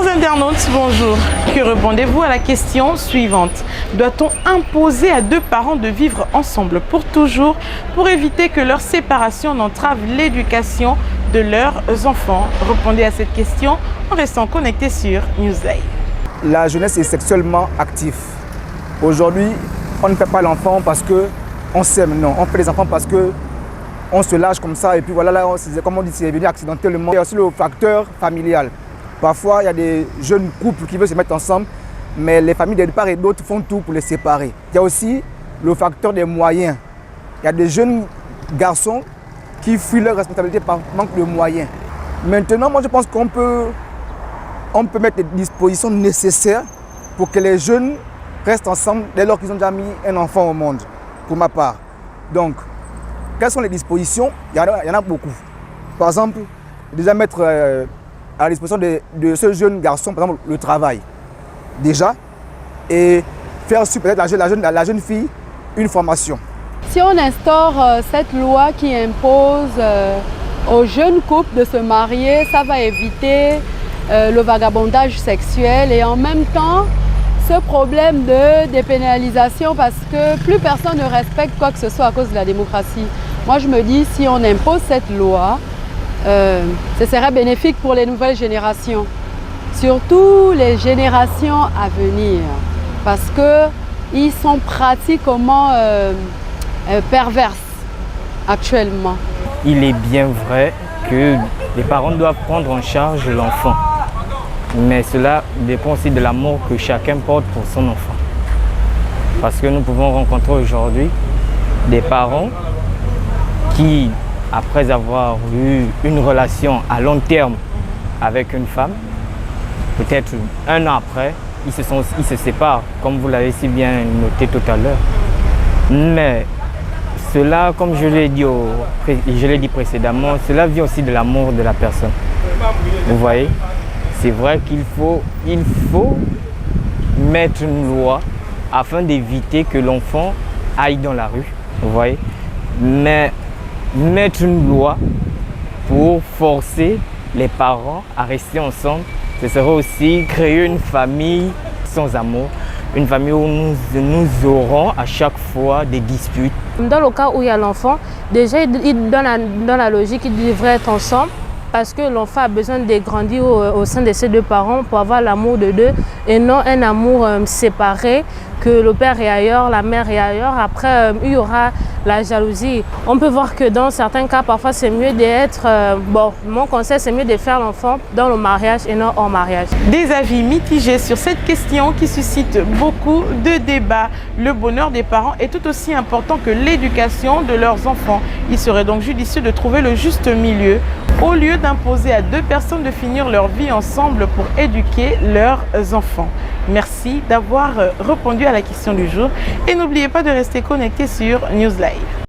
Chers internautes, bonjour. Que répondez-vous à la question suivante? Doit-on imposer à deux parents de vivre ensemble pour toujours pour éviter que leur séparation n'entrave l'éducation de leurs enfants? Répondez à cette question en restant connecté sur Newslive. La jeunesse est sexuellement active. Aujourd'hui, on ne fait pas l'enfant parce qu'on s'aime, non. On fait les enfants parce qu'on se lâche comme ça et puis voilà, là, comme on dit, c'est venu accidentellement. Il y a aussi le facteur familial. Parfois, il y a des jeunes couples qui veulent se mettre ensemble, mais les familles de part et d'autre font tout pour les séparer. Il y a aussi le facteur des moyens. Il y a des jeunes garçons qui fuient leurs responsabilités par manque de moyens. Maintenant, moi je pense qu'on peut mettre les dispositions nécessaires pour que les jeunes restent ensemble dès lors qu'ils ont déjà mis un enfant au monde, pour ma part. Donc, quelles sont les dispositions? Il y en a beaucoup. Par exemple, déjà mettre à la disposition de ce jeune garçon, par exemple, le travail, déjà, et faire suivre peut-être la jeune fille une formation. Si on instaure cette loi qui impose aux jeunes couples de se marier, ça va éviter le vagabondage sexuel et en même temps ce problème de dépénalisation parce que plus personne ne respecte quoi que ce soit à cause de la démocratie. Moi je me dis si on impose cette loi, ce serait bénéfique pour les nouvelles générations, surtout les générations à venir parce qu'ils sont pratiquement perverses actuellement. Il est bien vrai que les parents doivent prendre en charge l'enfant. Mais cela dépend aussi de l'amour que chacun porte pour son enfant. Parce que nous pouvons rencontrer aujourd'hui des parents qui, après avoir eu une relation à long terme avec une femme, peut-être un an après, ils se séparent, comme vous l'avez si bien noté tout à l'heure. Mais cela, comme je l'ai dit précédemment, cela vient aussi de l'amour de la personne. Vous voyez? C'est vrai qu'il faut mettre une loi afin d'éviter que l'enfant aille dans la rue. Vous voyez? Mais mettre une loi pour forcer les parents à rester ensemble, ce serait aussi créer une famille sans amour. Une famille où nous aurons à chaque fois des disputes. Dans le cas où il y a l'enfant, déjà dans la logique, ils devraient être ensemble parce que l'enfant a besoin de grandir au sein de ses deux parents pour avoir l'amour de deux et non un amour séparé, que le père est ailleurs, la mère est ailleurs. Après, il y aura la jalousie. On peut voir que dans certains cas, parfois, c'est mieux d'être... mon conseil, c'est mieux de faire l'enfant dans le mariage et non hors mariage. Des avis mitigés sur cette question qui suscite beaucoup de débats. Le bonheur des parents est tout aussi important que l'éducation de leurs enfants. Il serait donc judicieux de trouver le juste milieu au lieu d'imposer à deux personnes de finir leur vie ensemble pour éduquer leurs enfants. Merci d'avoir répondu à la question du jour et n'oubliez pas de rester connecté sur Newslive.